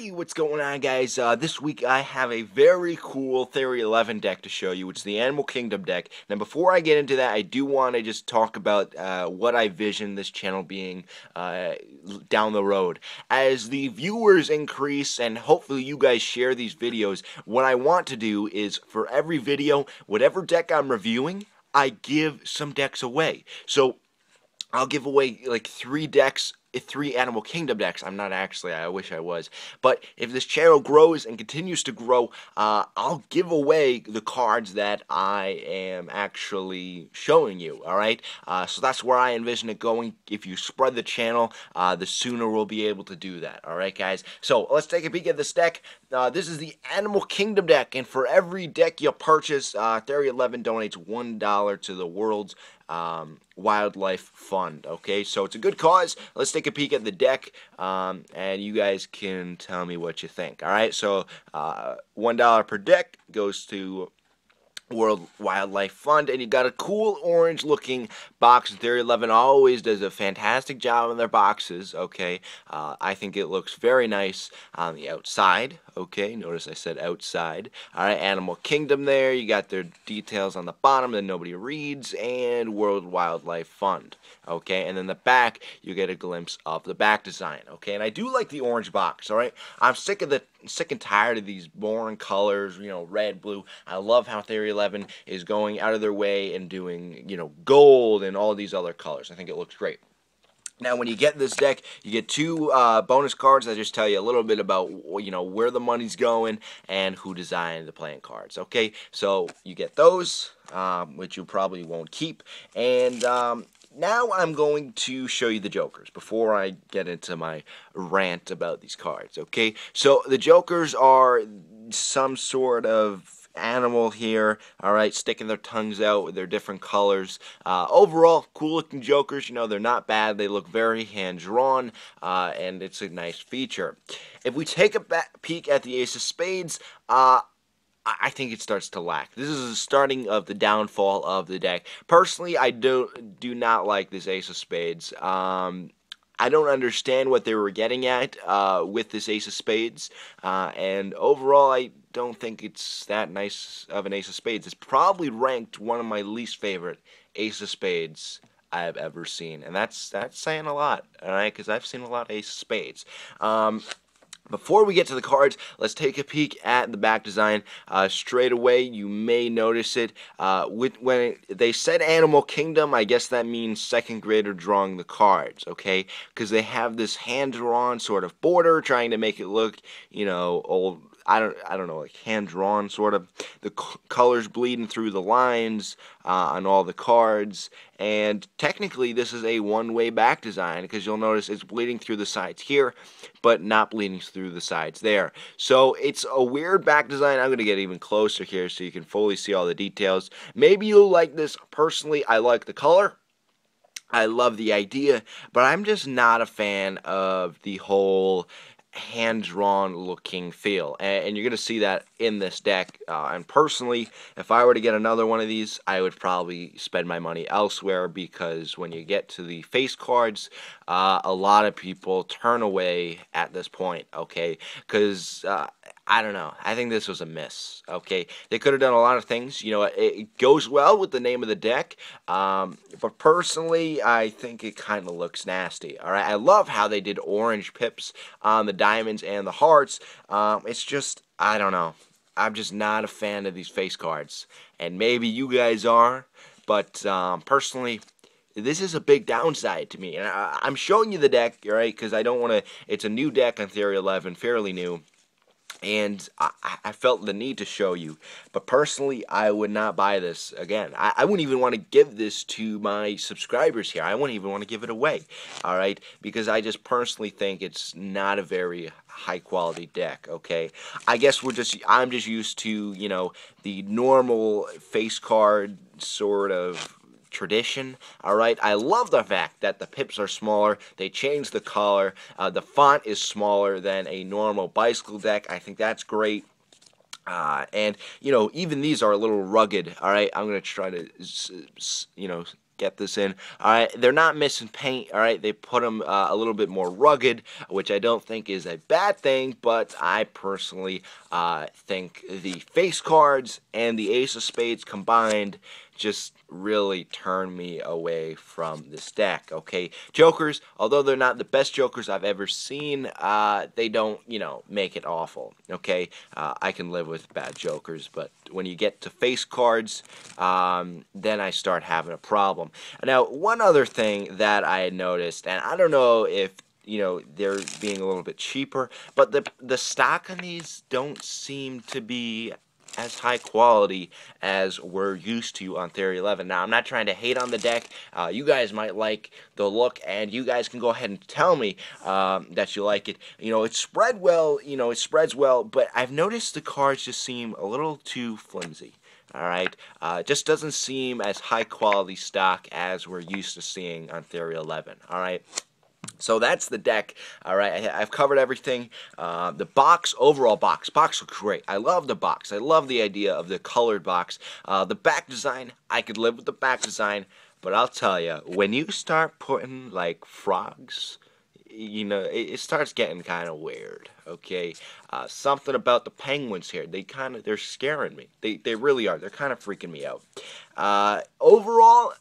Hey, what's going on, guys? This week I have a very cool Theory 11 deck to show you. It's the Animal Kingdom deck. Now, before I get into that, I do want to just talk about what I vision this channel being down the road. As the viewers increase, and hopefully you guys share these videos, what I want to do is, for every video, whatever deck I'm reviewing, I give some decks away. So, I'll give away like 3 Animal Kingdom decks. I'm not actually, I wish I was. But if this channel grows and continues to grow, I'll give away the cards that I am actually showing you, alright? So that's where I envision it going. If you spread the channel, the sooner we'll be able to do that, alright guys? So let's take a peek at this deck. This is the Animal Kingdom deck, and for every deck you purchase, Theory 11 donates $1 to the world's wildlife fund. Okay, so it's a good cause. Let's take a peek at the deck, and you guys can tell me what you think. All right, so $1 per deck goes to World Wildlife Fund, and you got a cool orange looking box. Theory 11 always does a fantastic job on their boxes. Okay, I think it looks very nice on the outside. Okay, notice I said outside. Alright, Animal Kingdom there. You got their details on the bottom that nobody reads, and World Wildlife Fund. Okay, and then the back, you get a glimpse of the back design. Okay, and I do like the orange box. Alright, I'm sick and tired of these boring colors, you know, red, blue. I love how Theory 11 is going out of their way and doing, you know, gold and all these other colors. I think it looks great. Now, when you get this deck, you get 2 bonus cards that just tell you a little bit about, you know, where the money's going and who designed the playing cards. Okay, so you get those, which you probably won't keep, and now I'm going to show you the Jokers before I get into my rant about these cards. Okay, so the Jokers are some sort of animal here, alright, sticking their tongues out with their different colors. Overall, cool looking Jokers, you know, they're not bad, they look very hand-drawn, and it's a nice feature. If we take a peek at the Ace of Spades, I think it starts to lack. This is the starting of the downfall of the deck. Personally, I do not like this Ace of Spades. I don't understand what they were getting at with this Ace of Spades, and overall I don't think it's that nice of an Ace of Spades. It's probably ranked one of my least favorite Ace of Spades I've ever seen, and that's saying a lot, alright, because I've seen a lot of Ace of Spades. Before we get to the cards, let's take a peek at the back design. Straight away, you may notice it. When they said Animal Kingdom, I guess that means second grader drawing the cards, okay? Because they have this hand-drawn sort of border, trying to make it look, you know, old. I don't know, like hand-drawn sort of. The colors bleeding through the lines on all the cards, and technically this is a one-way back design because you'll notice it's bleeding through the sides here, but not bleeding through the sides there. So it's a weird back design. I'm going to get even closer here so you can fully see all the details. Maybe you'll like this. Personally, I like the color. I love the idea, but I'm just not a fan of the whole hand-drawn looking feel, and you're going to see that in this deck, and personally, if I were to get another one of these, I would probably spend my money elsewhere, because when you get to the face cards, a lot of people turn away at this point, okay, because I don't know. I think this was a miss, okay? They could have done a lot of things. You know, it goes well with the name of the deck, but personally, I think it kind of looks nasty, all right? I love how they did orange pips on the diamonds and the hearts. It's just, I don't know. I'm just not a fan of these face cards, and maybe you guys are, but personally, this is a big downside to me. And I'm showing you the deck, all right, because I don't want to, it's a new deck on Theory 11, fairly new. And I felt the need to show you. But personally, I would not buy this again. I wouldn't even want to give this to my subscribers here. I wouldn't even want to give it away. Alright? Because I just personally think it's not a very high quality deck, okay? I guess I'm just used to, you know, the normal face card sort of tradition. Alright, I love the fact that the pips are smaller. They changed the color. The font is smaller than a normal bicycle deck. I think that's great. And, you know, even these are a little rugged. Alright, I'm going to try to, you know, get this in. All right, they're not missing paint. All right, they put them a little bit more rugged, which I don't think is a bad thing, but I personally think the face cards and the ace of spades combined just really turn me away from this deck. Okay, jokers, although they're not the best jokers I've ever seen, they don't, make it awful. Okay, I can live with bad jokers, but when you get to face cards, then I start having a problem. Now, one other thing that I had noticed, and I don't know if they're being a little bit cheaper, but the stock on these don't seem to be as high quality as we're used to on Theory 11. Now, I'm not trying to hate on the deck. You guys might like the look, and you guys can go ahead and tell me that you like it. It spread well, it spreads well, but I've noticed the cards just seem a little too flimsy. All right, it just doesn't seem as high quality stock as we're used to seeing on Theory 11. All right. So that's the deck. All right, I've covered everything. The overall box looks great. I love the box. I love the idea of the colored box. The back design, I could live with the back design, but I'll tell you, when you start putting like frogs, it starts getting kind of weird. Okay, something about the penguins here. They're scaring me. They really are. They're kind of freaking me out. Overall,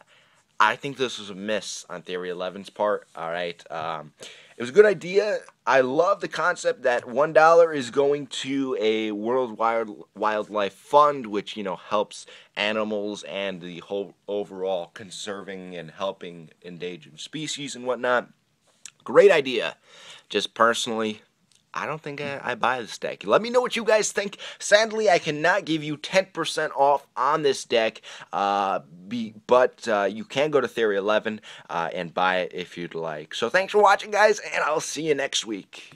I think this was a miss on Theory 11's part. All right, it was a good idea. I love the concept that $1 is going to a World Wildlife Fund, which helps animals and the whole overall conserving and helping endangered species and whatnot. Great idea. Just personally, I don't think I buy this deck. Let me know what you guys think. Sadly, I cannot give you 10% off on this deck, but you can go to Theory 11 and buy it if you'd like. So thanks for watching, guys, and I'll see you next week.